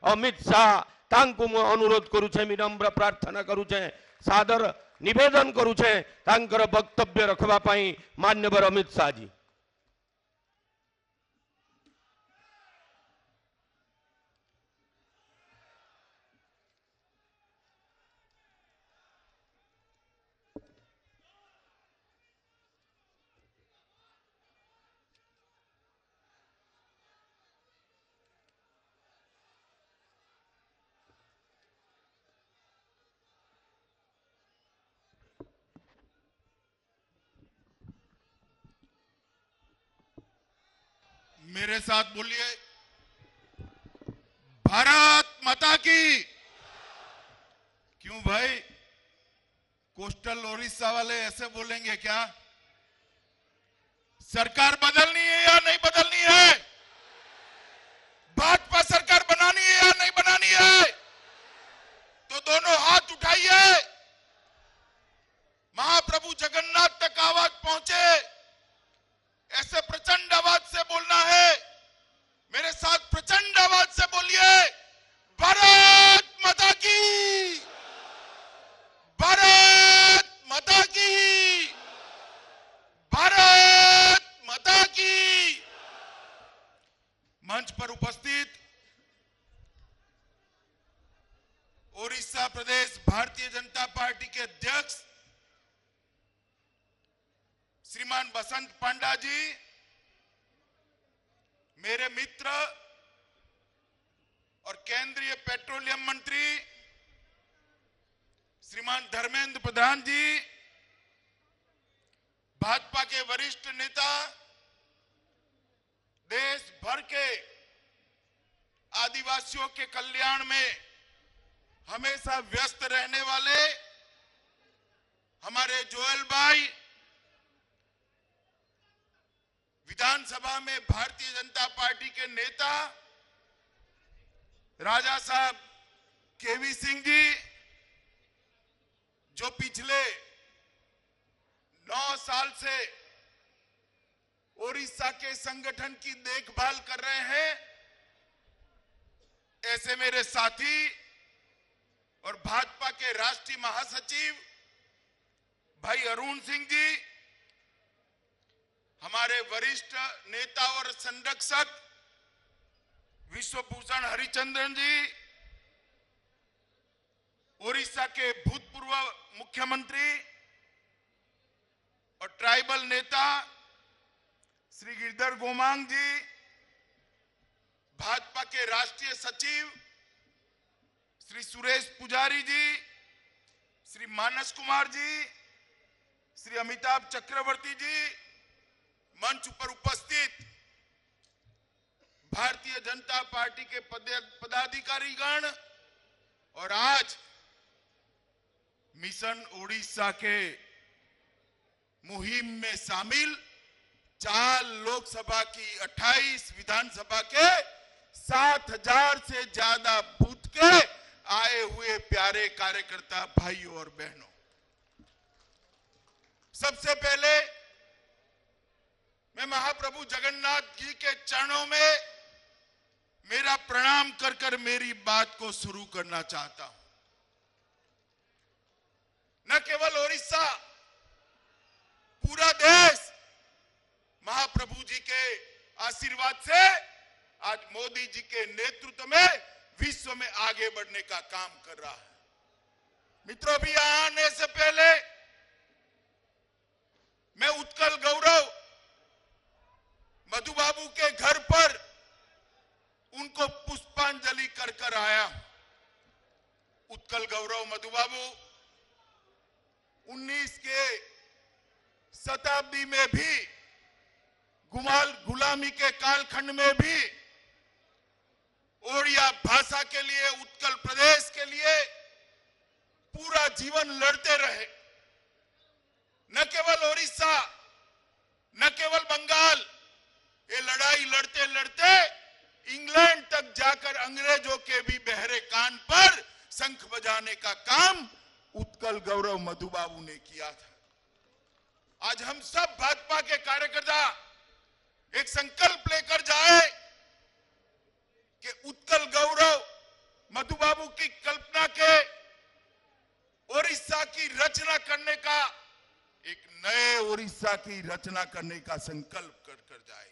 अमित शाह तांकु मु अनुरोध करुछे, विनम्र प्रार्थना करुछे, सादर निवेदन करुछे तांकर वक्तव्य रखबा पई मान्यवर अमित शाह जी। मेरे साथ बोलिए, भारत माता की। क्यों भाई, कोस्टल उड़ीसा वाले ऐसे बोलेंगे क्या? सरकार बदलनी है या नहीं बदलनी है? भाजपा सरकार बनानी है या नहीं बनानी है? तो दोनों हाथ उठाइए, महाप्रभु जगन्नाथ तक आवाज पहुंचे, ऐसे प्रचंड आवाज से बोलना है। मेरे साथ प्रचंड आवाज से बोलिए, भारत माता की, भारत माता की, भारत माता की। मंच पर उपस्थित ओडिशा प्रदेश भारतीय जनता पार्टी के अध्यक्ष श्रीमान बसंत पांडा जी, मेरे मित्र और केंद्रीय पेट्रोलियम मंत्री श्रीमान धर्मेंद्र प्रधान जी, भाजपा के वरिष्ठ नेता, देश भर के आदिवासियों के कल्याण में हमेशा व्यस्त रहने वाले हमारे जोएल भाई, विधानसभा में भारतीय जनता पार्टी के नेता राजा साहब केवी सिंह जी, जो पिछले 9 साल से ओडिशा के संगठन की देखभाल कर रहे हैं, ऐसे मेरे साथी और भाजपा के राष्ट्रीय महासचिव भाई अरुण सिंह जी, हमारे वरिष्ठ नेता और संरक्षक विश्वभूषण हरिचंद्रन जी, ओडिशा के भूतपूर्व मुख्यमंत्री और ट्राइबल नेता श्री गिरधर गोमांग जी, भाजपा के राष्ट्रीय सचिव श्री सुरेश पुजारी जी, श्री मानस कुमार जी, श्री अमिताभ चक्रवर्ती जी, मंच पर उपस्थित भारतीय जनता पार्टी के पदाधिकारीगण और आज मिशन ओडिशा के मुहिम में शामिल 4 लोकसभा की 28 विधानसभा के 7,000 से ज्यादा बूथ के आए हुए प्यारे कार्यकर्ता भाइयों और बहनों, सबसे पहले मैं महाप्रभु जगन्नाथ जी के चरणों में मेरा प्रणाम कर कर मेरी बात को शुरू करना चाहता हूं। न केवल ओडिशा, पूरा देश महाप्रभु जी के आशीर्वाद से आज मोदी जी के नेतृत्व में विश्व में आगे बढ़ने का काम कर रहा है। मित्रों, भी आने से पहले मैं उत्कल गौरव मधु बाबू के घर पर उनको पुष्पांजलि कर कर आया। उत्कल गौरव मधु बाबू 19 के शताब्दी में भी, गुलामी के कालखंड में भी ओडिया भाषा के लिए, उत्कल प्रदेश के लिए पूरा जीवन लड़ते रहे। न केवल ओडिशा, न केवल बंगाल, ये लड़ाई लड़ते लड़ते इंग्लैंड तक जाकर अंग्रेजों के भी बहरे कान पर शंख बजाने का काम उत्कल गौरव मधु बाबू ने किया था। आज हम सब भाजपा के कार्यकर्ता एक संकल्प लेकर जाए कि उत्कल गौरव मधु बाबू की कल्पना के ओडिशा की रचना करने का, एक नए ओडिशा की रचना करने का संकल्प कर जाए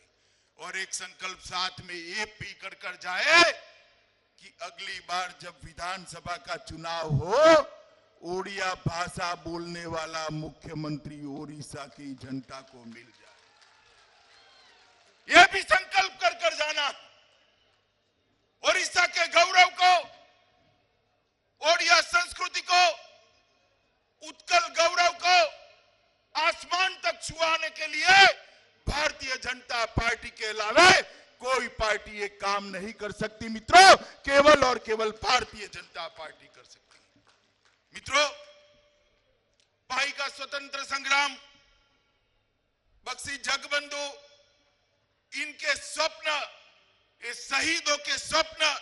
और एक संकल्प साथ में ये भी कर जाए कि अगली बार जब विधानसभा का चुनाव हो, ओडिया भाषा बोलने वाला मुख्यमंत्री ओडिशा की जनता को मिल जाए। यह भी संकल्प कर जाना। ओडिशा के गौरव को, ओडिया संस्कृति को, उत्कल गौरव को आसमान तक छुआने के लिए भारतीय जनता पार्टी के अलावा कोई पार्टी ये काम नहीं कर सकती मित्रों, केवल और केवल भारतीय जनता पार्टी कर सकती है। मित्रों, भाई का स्वतंत्र संग्राम, बख्शी जगबंधु, इनके स्वप्न, ये शहीदों के स्वप्न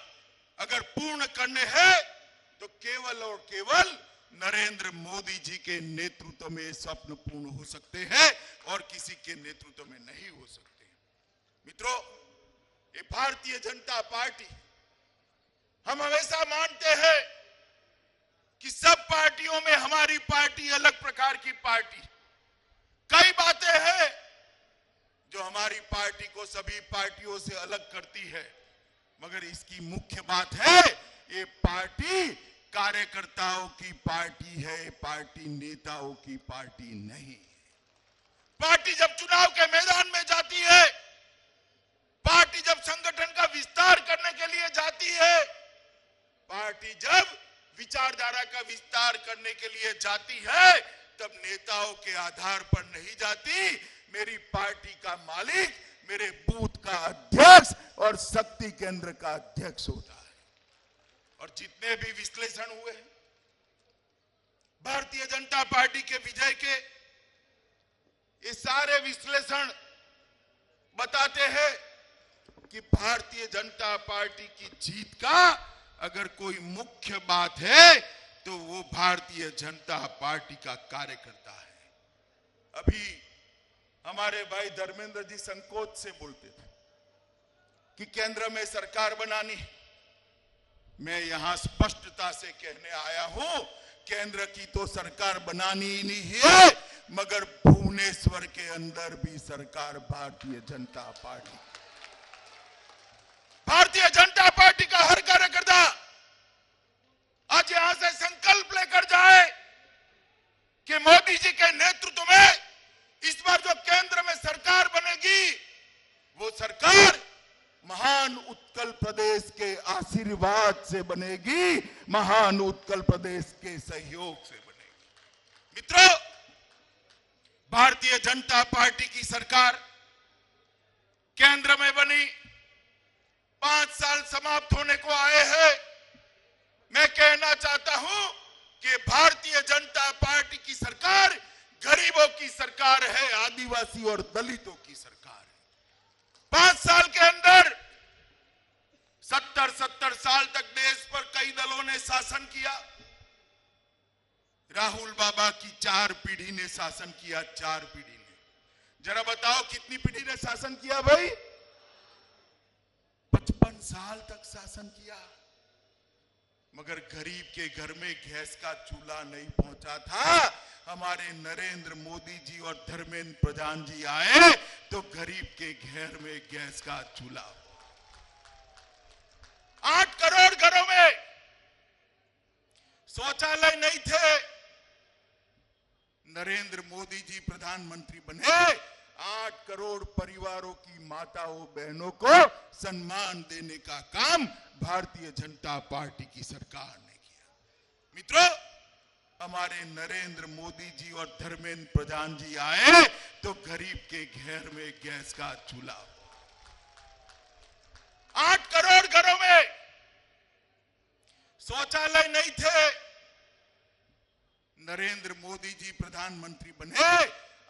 अगर पूर्ण करने हैं तो केवल और केवल नरेंद्र मोदी जी के नेतृत्व में स्वप्न पूर्ण हो सकते हैं और किसी के नेतृत्व में नहीं हो सकते। मित्रों, ये भारतीय जनता पार्टी, हम हमेशा मानते हैं कि सब पार्टियों में हमारी पार्टी अलग प्रकार की पार्टी। कई बातें हैं जो हमारी पार्टी को सभी पार्टियों से अलग करती है, मगर इसकी मुख्य बात है ये पार्टी कार्यकर्ताओं की पार्टी है, पार्टी नेताओं की पार्टी नहीं है। पार्टी जब चुनाव के मैदान में जाती है, पार्टी जब संगठन का विस्तार करने के लिए जाती है, पार्टी जब विचारधारा का विस्तार करने के लिए जाती है, तब नेताओं के आधार पर नहीं जाती। मेरी पार्टी का मालिक मेरे बूथ का अध्यक्ष और शक्ति केंद्र का अध्यक्ष होता है। और जितने भी विश्लेषण हुए भारतीय जनता पार्टी के विजय के, ये सारे विश्लेषण बताते हैं कि भारतीय जनता पार्टी की जीत का अगर कोई मुख्य बात है तो वो भारतीय जनता पार्टी का कार्यकर्ता है। अभी हमारे भाई धर्मेंद्र जी संकोच से बोलते थे कि केंद्र में सरकार बनानी। मैं यहां स्पष्टता से कहने आया हूं, केंद्र की तो सरकार बनानी ही नहीं है, मगर भुवनेश्वर के अंदर भी सरकार भारतीय जनता पार्टी, भारतीय जनता पार्टी का हर कार्यकर्ता आज यहां से संकल्प लेकर जाए कि मोदी जी के नेतृत्व में इस बार जो केंद्र में सरकार बनेगी, वो सरकार महान उत्कल प्रदेश के आशीर्वाद से बनेगी, महान उत्कल प्रदेश के सहयोग से बनेगी। मित्रों, भारतीय जनता पार्टी की सरकार केंद्र में बनी, 5 साल समाप्त होने को आए हैं। मैं कहना चाहता हूं कि भारतीय जनता पार्टी की सरकार गरीबों की सरकार है, आदिवासी और दलितों की सरकार है। 5 साल के अंदर 70 साल तक देश पर कई दलों ने शासन किया। राहुल बाबा की 4 पीढ़ी ने शासन किया, 4 पीढ़ी ने। जरा बताओ कितनी पीढ़ी ने शासन किया भाई? 55 साल तक शासन किया, मगर गरीब के घर में गैस का चूल्हा नहीं पहुंचा था। हमारे नरेंद्र मोदी जी और धर्मेंद्र प्रधान जी आए तो गरीब के घर में गैस का चूल्हा। 8 करोड़ घरों में शौचालय नहीं थे। नरेंद्र मोदी जी प्रधानमंत्री बने, 8 करोड़ परिवारों की माताओं बहनों को सम्मान देने का काम भारतीय जनता पार्टी की सरकार ने किया। मित्रों, हमारे नरेंद्र मोदी जी और धर्मेंद्र प्रधान जी आए तो गरीब के घर में गैस का चूल्हा। 8 करोड़ घरों में शौचालय नहीं थे। नरेंद्र मोदी जी प्रधानमंत्री बने,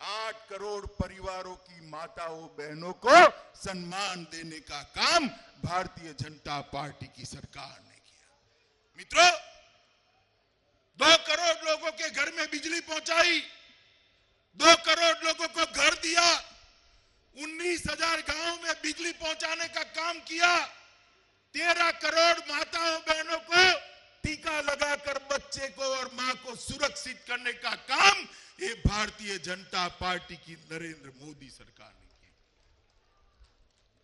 8 करोड़ परिवारों की माताओं बहनों को सम्मान देने का काम भारतीय जनता पार्टी की सरकार ने किया। मित्रों, 2 करोड़ लोगों के घर में बिजली पहुंचाई, 2 करोड़ लोगों को घर दिया, 19,000 गांवों में बिजली पहुंचाने का काम किया, 13 करोड़ माताओं बहनों को सुरक्षित करने का काम ये भारतीय जनता पार्टी की नरेंद्र मोदी सरकार ने किया।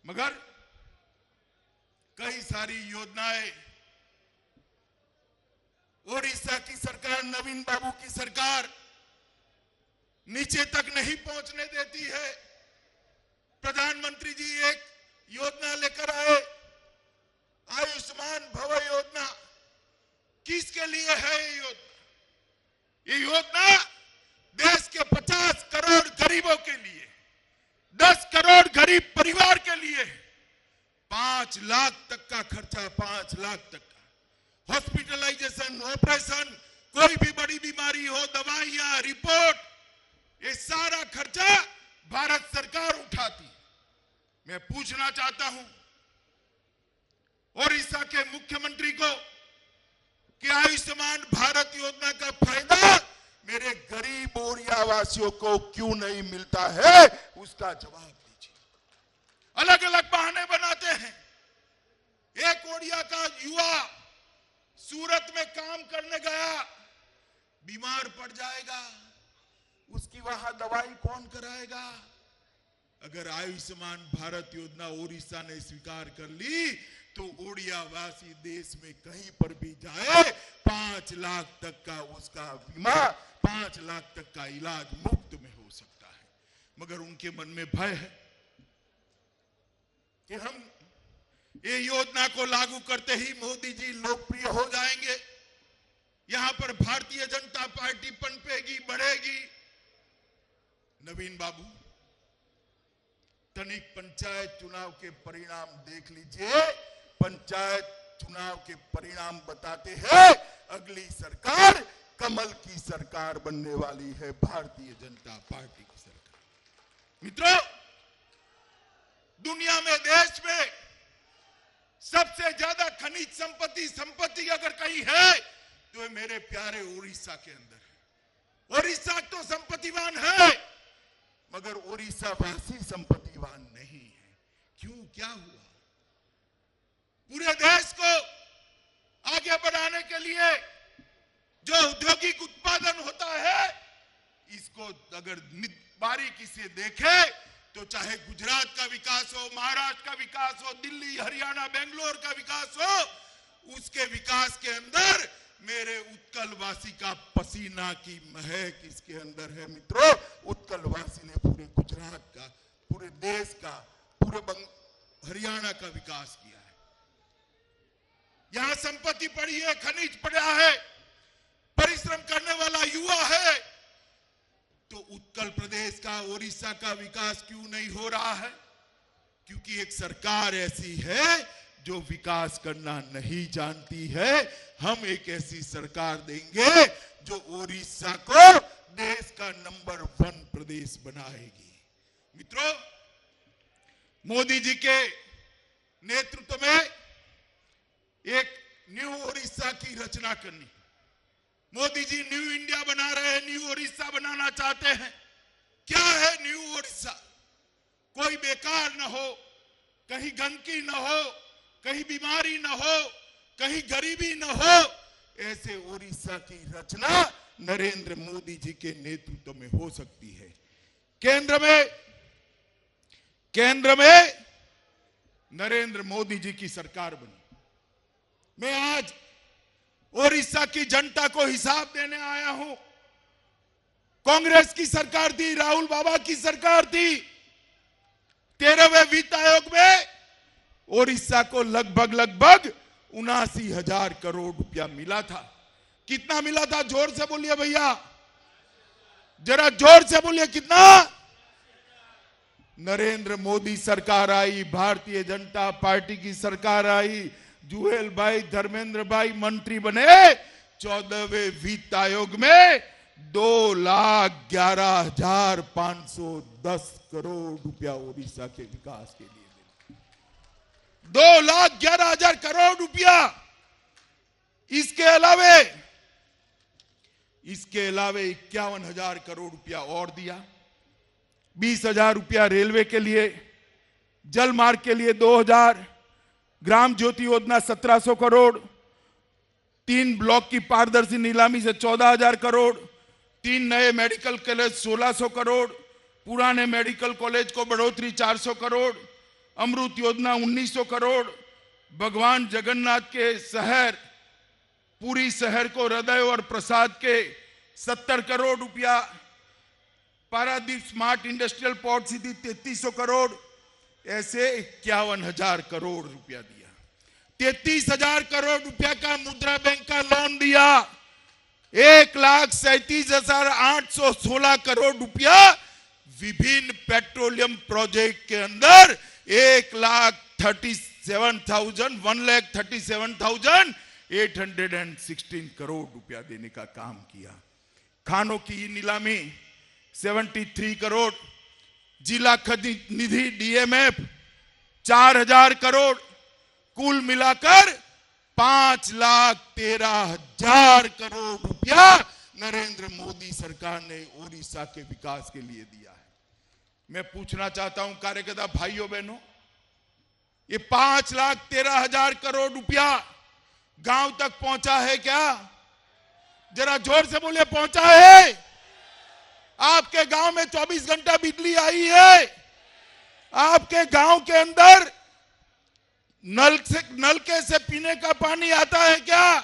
मगर कई सारी योजनाएं ओडिशा की सरकार, नवीन बाबू की सरकार नीचे तक नहीं पहुंचने देती है। प्रधानमंत्री जी एक योजना लेकर आए, आयुष्मान भव योजना। किसके लिए है ये योजना? ये योजना देश के 50 करोड़ गरीबों के लिए, 10 करोड़ गरीब परिवार के लिए 5 लाख तक का खर्चा, 5 लाख तक का हॉस्पिटलाइजेशन, ऑपरेशन, कोई भी बड़ी बीमारी हो, दवाइयां, रिपोर्ट, ये सारा खर्चा भारत सरकार उठाती। मैं पूछना चाहता हूं ओडिशा के मुख्यमंत्री को कि आयुष्मान भारत योजना का फायदा मेरे गरीब ओडिया वासियों को क्यों नहीं मिलता है, उसका जवाब दीजिए। अलग अलग बहाने बनाते हैं। एक ओडिया का युवा सूरत में काम करने गया, बीमार पड़ जाएगा, उसकी वहां दवाई कौन कराएगा? अगर आयुष्मान भारत योजना ओडिशा ने स्वीकार कर ली तो ओडिया वासी देश में कहीं पर भी जाए 5 लाख तक का उसका बीमा, 5 लाख तक का इलाज मुफ्त में हो सकता है। मगर उनके मन में भय है कि हम ये योजना को लागू करते ही मोदी जी लोकप्रिय हो जाएंगे, यहां पर भारतीय जनता पार्टी पनपेगी, बढ़ेगी। नवीन बाबू, तनिक पंचायत चुनाव के परिणाम देख लीजिए। पंचायत चुनाव के परिणाम बताते हैं अगली सरकार कमल की सरकार बनने वाली है, भारतीय जनता पार्टी की सरकार। मित्रों, दुनिया में, देश में सबसे ज्यादा खनिज संपत्ति अगर कहीं है तो ये मेरे प्यारे उड़ीसा के अंदर है। उड़ीसा तो संपत्तिवान है, मगर ओडिशा वासी संपत्तिवान नहीं है। क्यों, क्या हुआ? पूरे देश को आगे बढ़ाने के लिए जो औद्योगिक उत्पादन होता है, इसको अगर बारीकी से देखे तो चाहे गुजरात का विकास हो, महाराष्ट्र का विकास हो, दिल्ली, हरियाणा, बेंगलोर का विकास हो, उसके विकास के अंदर मेरे उत्कलवासी का पसीना की महक इसके अंदर है। मित्रों, उत्कलवासी ने पूरे गुजरात का, पूरे देश का, पूरे हरियाणा का विकास किया है। यहां संपत्ति पड़ी है, खनिज पड़ा है, परिश्रम करने वाला युवा है, तो उत्कल प्रदेश का, ओडिशा का विकास क्यों नहीं हो रहा है? क्योंकि एक सरकार ऐसी है जो विकास करना नहीं जानती है। हम एक ऐसी सरकार देंगे जो ओडिशा को देश का नंबर 1 प्रदेश बनाएगी। मित्रों, मोदी जी के नेतृत्व में एक न्यू ओडिशा की रचना करनी। मोदी जी न्यू इंडिया बना रहे हैं, न्यू ओडिशा बनाना चाहते हैं। क्या है न्यू ओडिशा? कोई बेकार न हो, कहीं गंदगी न हो, कहीं बीमारी न हो, कहीं गरीबी न हो, ऐसे ओडिशा की रचना नरेंद्र मोदी जी के नेतृत्व में हो सकती है। केंद्र में नरेंद्र मोदी जी की सरकार बनी। मैं आज ओडिशा की जनता को हिसाब देने आया हूं। कांग्रेस की सरकार थी, राहुल बाबा की सरकार थी। 13वें वित्त आयोग में ओडिशा को लगभग 79,000 करोड़ रुपया मिला था। कितना मिला था? जोर से बोलिए भैया, जरा जोर से बोलिए, कितना? नरेंद्र मोदी सरकार आई, भारतीय जनता पार्टी की सरकार आई, जुएल भाई, धर्मेंद्र भाई मंत्री बने। 14वें वित्त आयोग में 2,11,510 करोड़ रुपया ओडिशा के विकास के लिए 2,11,000 करोड़ रुपया। इसके अलावे 51,000 करोड़ रुपया और दिया। 20,000 रुपया रेलवे के लिए, जल मार्ग के लिए 2,000, ग्राम ज्योति योजना 1,700 करोड़, 3 ब्लॉक की पारदर्शी नीलामी से 14,000 करोड़, 3 नए मेडिकल कॉलेज 1,600 करोड़, पुराने मेडिकल कॉलेज को बढ़ोतरी 400 करोड़, अमृत योजना 1,900 करोड़, भगवान जगन्नाथ के शहर पूरी शहर को हृदय और प्रसाद के 70 करोड़ रुपया, Paradip smart industrial port city 3,300 crore, ऐसे 51,000 करोड़ रुपया दिया। 33,000 करोड़ रुपया का मुद्रा बैंक का लोन दिया। 1,37,816 करोड़ रुपया विभिन्न पेट्रोलियम प्रोजेक्ट के अंदर 1,37,816 करोड़ रुपया देने का काम किया। खानों की नीलामी 73 करोड़, जिला खनिज निधि DMF 4,000 करोड़, कुल मिलाकर 5,13,000 करोड़ रुपया नरेंद्र मोदी सरकार ने ओडिशा के विकास के लिए दिया है। मैं पूछना चाहता हूं कार्यकर्ता भाइयों बहनों, ये 5,13,000 करोड़ रुपया गांव तक पहुंचा है क्या? जरा जोर से बोलिए, पहुंचा है? आपके गांव में 24 घंटा बिजली आई है? आपके गांव के अंदर नलके से पीने का पानी आता है क्या?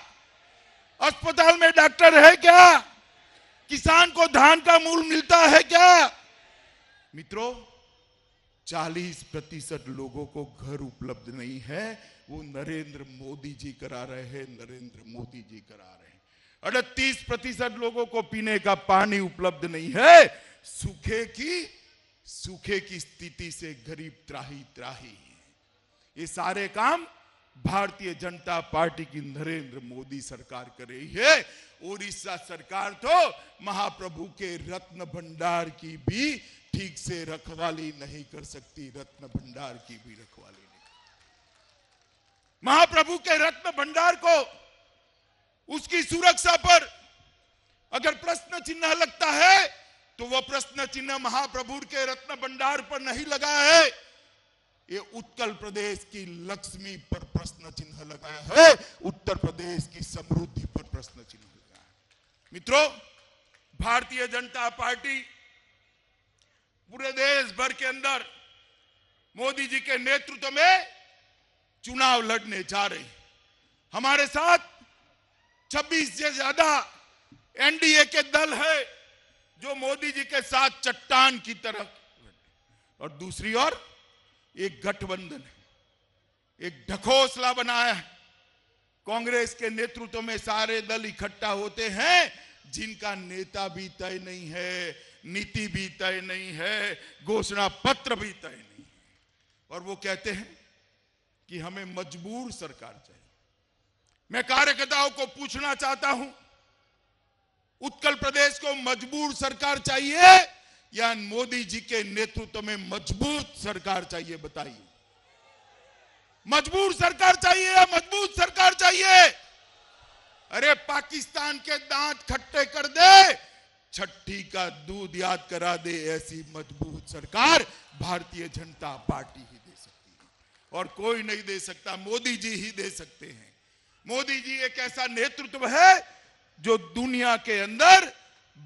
अस्पताल में डॉक्टर है क्या? किसान को धान का मूल्य मिलता है क्या? मित्रों, 40% लोगों को घर उपलब्ध नहीं है, वो नरेंद्र मोदी जी करा रहे हैं, नरेंद्र मोदी जी करा रहे हैं। 38% लोगों को पीने का पानी उपलब्ध नहीं है। सूखे की स्थिति से गरीब त्राही त्राही है। ये सारे काम भारतीय जनता पार्टी की नरेंद्र मोदी सरकार कर रही है। ओडिशा सरकार तो महाप्रभु के रत्न भंडार की भी ठीक से रखवाली नहीं कर सकती, रत्न भंडार की भी रखवाली नहीं। महाप्रभु के रत्न भंडार को, उसकी सुरक्षा पर अगर प्रश्न चिन्ह लगता है तो वह प्रश्न चिन्ह महाप्रभु के रत्न भंडार पर नहीं लगा है, ये उत्कल प्रदेश की लक्ष्मी पर प्रश्न चिन्ह लगाया है, उत्तर प्रदेश की समृद्धि पर प्रश्न चिन्ह लगाया है। मित्रों, भारतीय जनता पार्टी पूरे देश भर के अंदर मोदी जी के नेतृत्व में चुनाव लड़ने जा रही। हमारे साथ 26 से ज्यादा NDA के दल है जो मोदी जी के साथ चट्टान की तरह, और दूसरी ओर एक गठबंधन है, एक ढकोसला बनाया है। कांग्रेस के नेतृत्व में सारे दल इकट्ठा होते हैं जिनका नेता भी तय नहीं है, नीति भी तय नहीं है, घोषणा पत्र भी तय नहीं है, और वो कहते हैं कि हमें मजबूर सरकार चाहिए। मैं कार्यकर्ताओं को पूछना चाहता हूं, उत्कल प्रदेश को मजबूर सरकार चाहिए या मोदी जी के नेतृत्व में मजबूत सरकार चाहिए? बताइए, मजबूर सरकार चाहिए या मजबूत सरकार चाहिए? अरे पाकिस्तान के दांत खट्टे कर दे, छठी का दूध याद करा दे, ऐसी मजबूत सरकार भारतीय जनता पार्टी ही दे सकती है, और कोई नहीं दे सकता, मोदी जी ही दे सकते हैं। मोदी जी एक ऐसा नेतृत्व है जो दुनिया के अंदर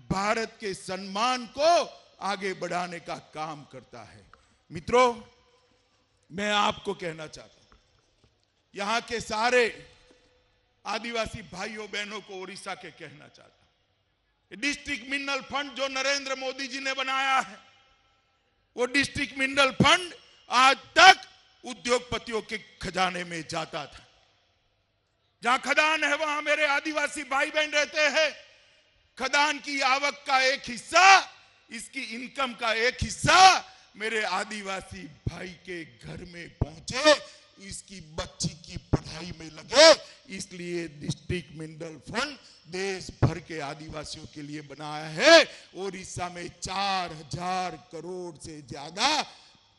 भारत के सम्मान को आगे बढ़ाने का काम करता है। मित्रों, मैं आपको कहना चाहता हूं, यहां के सारे आदिवासी भाइयों बहनों को ओडिशा के कहना चाहता हूं, डिस्ट्रिक्ट मिनरल फंड जो नरेंद्र मोदी जी ने बनाया है, वो डिस्ट्रिक्ट मिनरल फंड आज तक उद्योगपतियों के खजाने में जाता था। जहां खदान है वहां मेरे आदिवासी भाई बहन रहते हैं। खदान की आवक का एक हिस्सा, इसकी इनकम का एक हिस्सा मेरे आदिवासी भाई के घर में पहुंचे, इसकी बच्ची की पढ़ाई में लगे। इसलिए डिस्ट्रिक्ट मिनरल फंड देश भर के आदिवासियों के लिए बनाया है। ओडिशा में 4,000 करोड़ से ज्यादा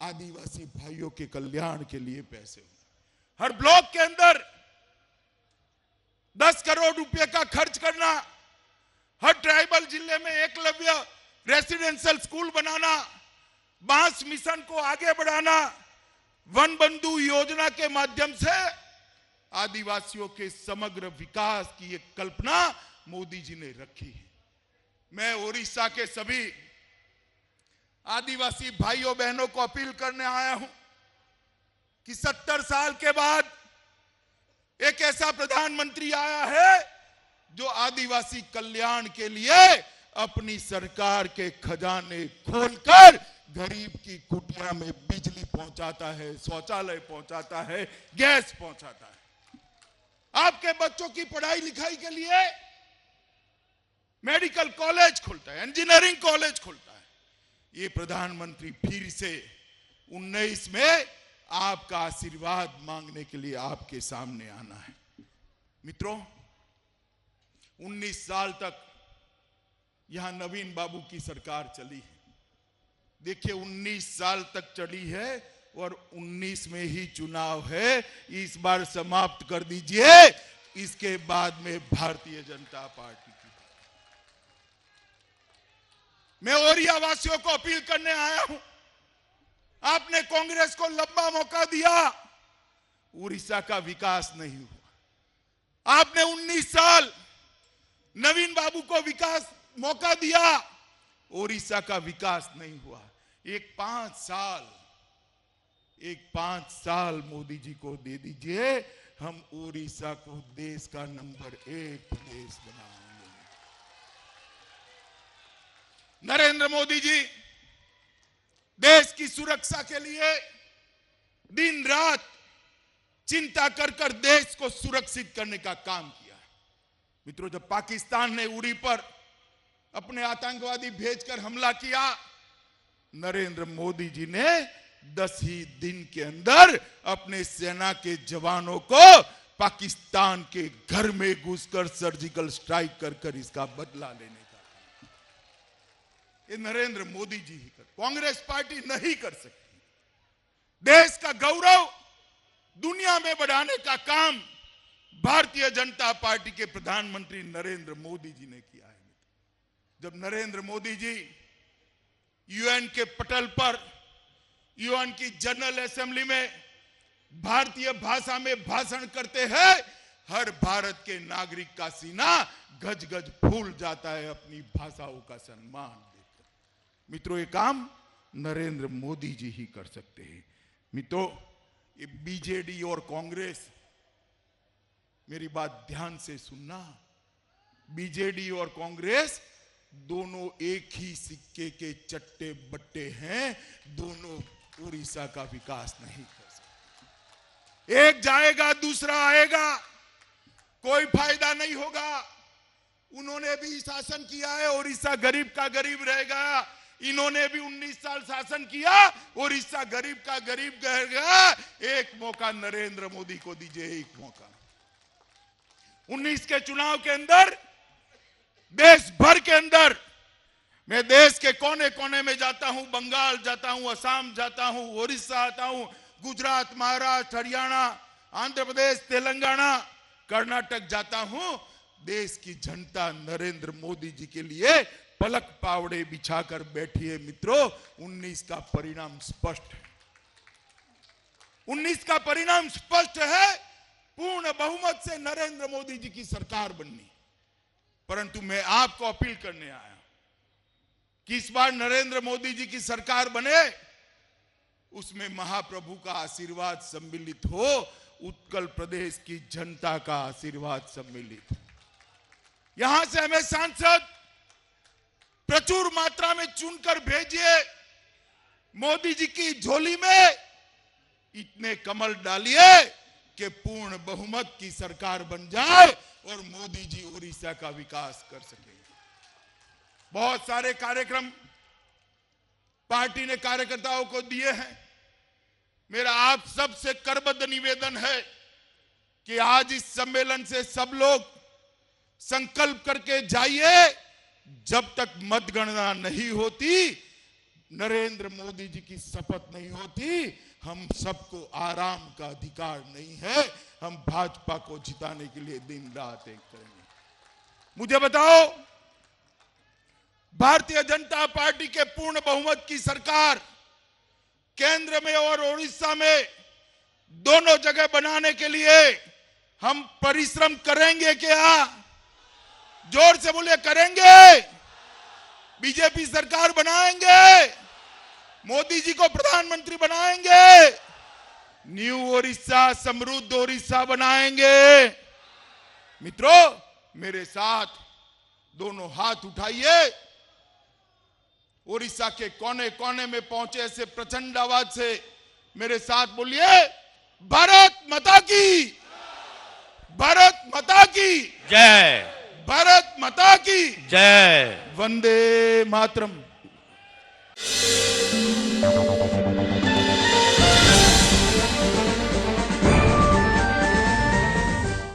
आदिवासी भाइयों के कल्याण के लिए पैसे, हर ब्लॉक के अंदर 10 करोड़ रुपए का खर्च करना, हर ट्राइबल जिले में एकलव्य रेसिडेंशियल स्कूल बनाना, बांस मिशन को आगे बढ़ाना, वन बंधु योजना के माध्यम से आदिवासियों के समग्र विकास की एक कल्पना मोदी जी ने रखी है। मैं ओडिशा के सभी आदिवासी भाइयों बहनों को अपील करने आया हूं कि 70 साल के बाद एक ऐसा प्रधानमंत्री आया है जो आदिवासी कल्याण के लिए अपनी सरकार के खजाने खोलकर गरीब की कुटिया में बिजली पहुंचाता है, शौचालय पहुंचाता है, गैस पहुंचाता है। आपके बच्चों की पढ़ाई लिखाई के लिए मेडिकल कॉलेज खुलता है, इंजीनियरिंग कॉलेज खुलता है। ये प्रधानमंत्री फिर से 19 में आपका आशीर्वाद मांगने के लिए आपके सामने आना है। मित्रों, 19 साल तक यहां नवीन बाबू की सरकार चली है। देखिए, 19 साल तक चली है और 19 में ही चुनाव है। इस बार समाप्त कर दीजिए, इसके बाद में भारतीय जनता पार्टी की। मैं ओरिया वासियों को अपील करने आया हूं, आपने कांग्रेस को लंबा मौका दिया, उड़ीसा का विकास नहीं हुआ। आपने 19 साल नवीन बाबू को विकास मौका दिया, ओडिशा का विकास नहीं हुआ। एक 5 साल मोदी जी को दे दीजिए, हम ओडिशा को देश का नंबर 1 प्रदेश बनाएंगे। नरेंद्र मोदी जी देश की सुरक्षा के लिए दिन रात चिंता कर कर देश को सुरक्षित करने का काम किया। मित्रों, जब पाकिस्तान ने उड़ी पर अपने आतंकवादी भेजकर हमला किया, नरेंद्र मोदी जी ने 10 ही दिन के अंदर अपने सेना के जवानों को पाकिस्तान के घर में घुसकर सर्जिकल स्ट्राइक कर कर इसका बदला लेने का, ये नरेंद्र मोदी जी ही कर, कांग्रेस पार्टी नहीं कर सकती। देश का गौरव दुनिया में बढ़ाने का काम भारतीय जनता पार्टी के प्रधानमंत्री नरेंद्र मोदी जी ने किया है। जब नरेंद्र मोदी जी यूएन के पटल पर, यूएन की जनरल असेंबली में भारतीय भाषा में भाषण करते हैं, हर भारत के नागरिक का सीना गज गज फूल जाता है अपनी भाषाओं का सम्मान देकर। मित्रों, ये काम नरेंद्र मोदी जी ही कर सकते हैं। मित्रों, ये बीजेडी और कांग्रेस, मेरी बात ध्यान से सुनना, बीजेडी और कांग्रेस दोनों एक ही सिक्के के चट्टे बट्टे हैं, दोनों उड़ीसा का विकास नहीं कर सकते। एक जाएगा दूसरा आएगा, कोई फायदा नहीं होगा। उन्होंने भी शासन किया है, उड़ीसा गरीब का गरीब रहेगा। इन्होंने भी 19 साल शासन किया, उड़ीसा गरीब का गरीब रहेगा। एक मौका नरेंद्र मोदी को दीजिए, एक मौका। 19 के चुनाव के अंदर देश भर के अंदर, मैं देश के कोने कोने में जाता हूं, बंगाल जाता हूं, असम जाता हूं, ओडिशा आता हूं, गुजरात, महाराष्ट्र, हरियाणा, आंध्र प्रदेश, तेलंगाना, कर्नाटक जाता हूं। देश की जनता नरेंद्र मोदी जी के लिए पलक पावड़े बिछाकर बैठी है। मित्रों, 19 का परिणाम स्पष्ट है। 19 का परिणाम स्पष्ट है, पूर्ण बहुमत से नरेंद्र मोदी जी की सरकार बननी। परंतु मैं आपको अपील करने आया कि इस बार नरेंद्र मोदी जी की सरकार बने, उसमें महाप्रभु का आशीर्वाद सम्मिलित हो, उत्कल प्रदेश की जनता का आशीर्वाद सम्मिलित हो। यहां से हमें सांसद प्रचुर मात्रा में चुनकर भेजिए। मोदी जी की झोली में इतने कमल डालिए कि पूर्ण बहुमत की सरकार बन जाए और मोदी जी उड़ीसा का विकास कर सके। बहुत सारे कार्यक्रम पार्टी ने कार्यकर्ताओं को दिए हैं। मेरा आप सबसे करबद्ध निवेदन है कि आज इस सम्मेलन से सब लोग संकल्प करके जाइए, जब तक मतगणना नहीं होती, नरेंद्र मोदी जी की शपथ नहीं होती, हम सबको आराम का अधिकार नहीं है। हम भाजपा को जिताने के लिए दिन रात एक करेंगे। मुझे बताओ, भारतीय जनता पार्टी के पूर्ण बहुमत की सरकार केंद्र में और उड़ीसा में दोनों जगह बनाने के लिए हम परिश्रम करेंगे क्या? जोर से बोलिए, करेंगे। बीजेपी सरकार बनाएंगे, मोदी जी को प्रधानमंत्री बनाएंगे, न्यू ओडिशा, समृद्ध ओडिशा बनाएंगे। मित्रों, मेरे साथ दोनों हाथ उठाइए। ओडिशा के कोने कोने में पहुंचे ऐसे प्रचंड आवाज से मेरे साथ बोलिए, भारत माता की, भारत माता की जय, भारत माता की जय। वंदे मातरम।